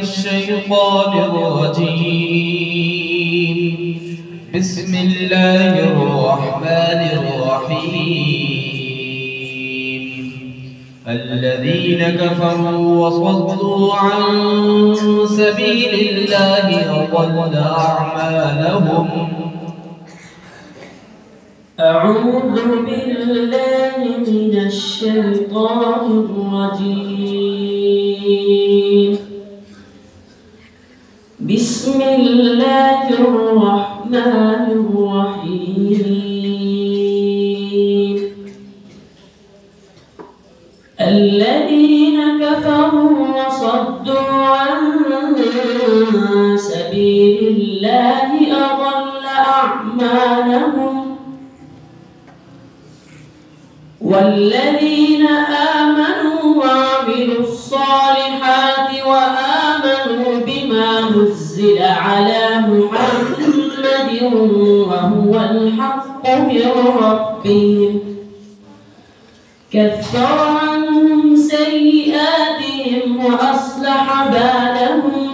الشيطان الرجيم. بسم الله الرحمن الرحيم. الذين كفروا وصدوا عن سبيل الله أضل أعمالهم. أعوذ بالله من الشيطان الرجيم. بسم الله الرحمن الرحيم. الذين كفروا وصدوا عن سبيل الله أضل أعمالهم. والذين آمنوا وعملوا الصالحات وآمنوا بما نزل على محمد وهو الحق من ربهم كفر عنهم سيئاتهم وأصلح بالهم.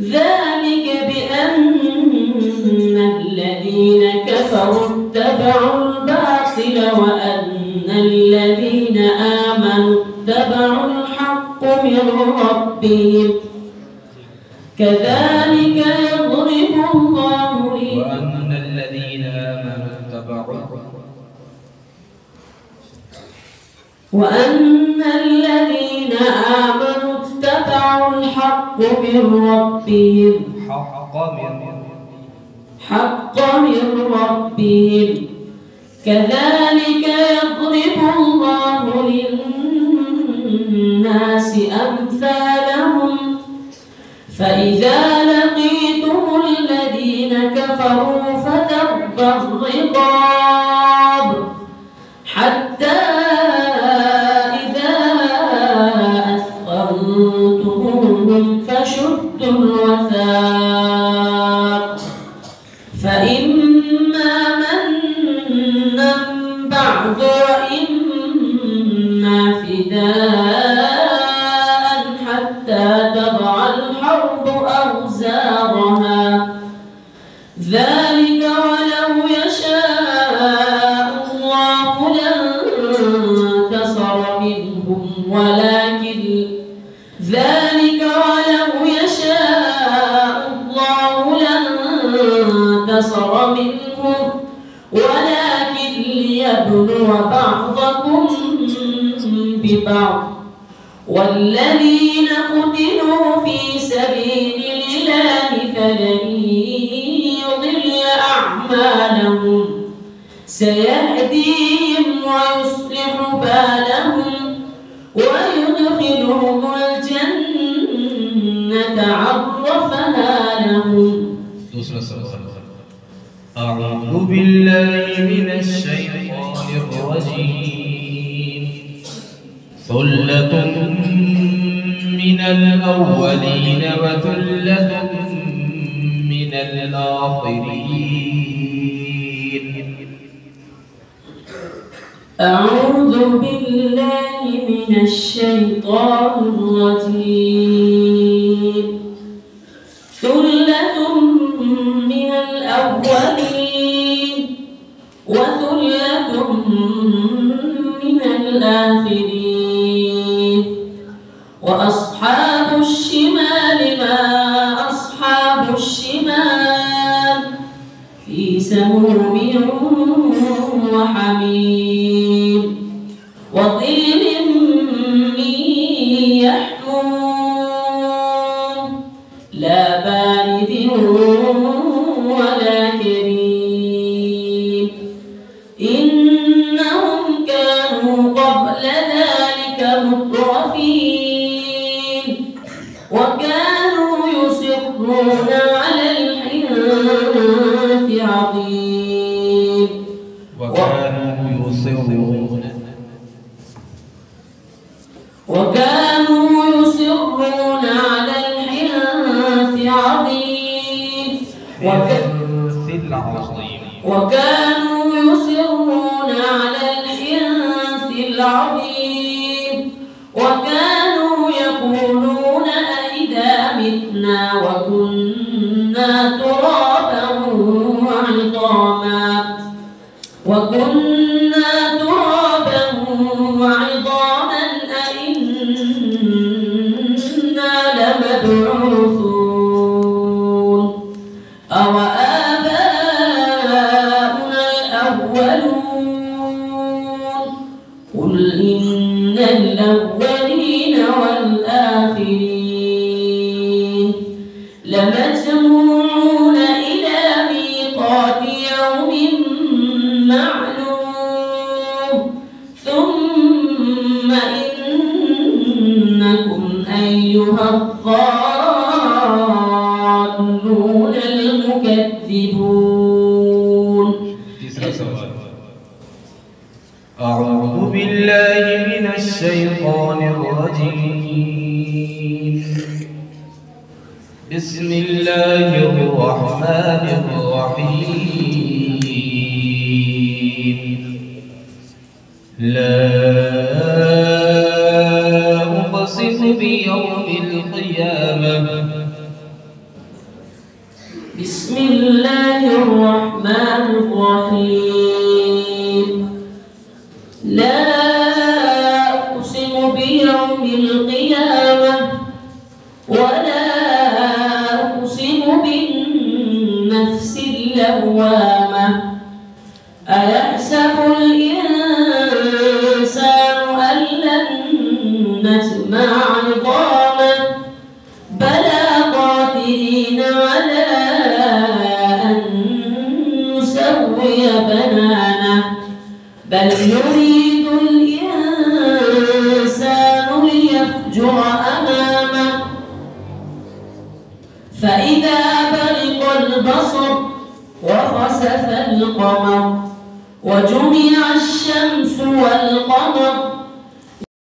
ذلك بأن الذين كفروا اتبعوا الباطل وأن الذين آمنوا اتبعوا الحق من ربهم كذلك يضرب الله وأن الذين آمنوا اتبعوا الحق من ربهم حق من ربهم كذلك يضرب الله للناس أمثالهم. فإذا لقيتم الذين كفروا فضرب الرقاب حتى إذا أثخنتموهم فشدوا الوثاق فإما منا بعد وإما فداء حتى تضع الحرب أوزارها. ذلك ولو يشاء الله لانتصر منهم ولكن ليبلو بعضكم ببعض. والذين قتلوا في سبيل الله فلن يضل أعمالهم سيهديهم ويصلح بالهم ويدخلهم الجنة عرفها لهم. أعوذ بالله من الشيطان الرجيم. ثلة من الأولين وثلة من الآخرين. أعوذ بالله من الشيطان الرجيم. ثلة من الأولين وثلة من الآخرين. وأصحاب الشمال ما أصحاب الشمال في سموم وحميم وظل من يحموم لا بارد ولا كريم. إنهم كانوا قبل ذلك مترفين وكانوا يصرون على الحنث عظيم وكانوا يصرون على الحنث عظيم وكانوا يصرون على الحنث العظيم وكانوا يقولون أئذا متنا وكنا ترابا وعظاما أئنا لمبعوثون أو آباؤنا الأولون قل إن الأولين والآخرين لمجموعون إلى ميقات يوم معلوم ثم إنكم أيها الضالون المكذبون. أعوذ بالله من الشيطان الرجيم. بسم الله الرحمن الرحيم. لا أقسم بيوم القيامة. بسم الله الرحمن الرحيم. لا أقسم بيوم القيامة ولا أقسم بالنفس اللوامة أيحسب الإنسان أن لن نجمع عظامه بلى قادرين على أن نسوي بنانه بل يريد الإنسان ليفجر أمامه فإذا برق البصر وخسف القمر وجمع الشمس والقمر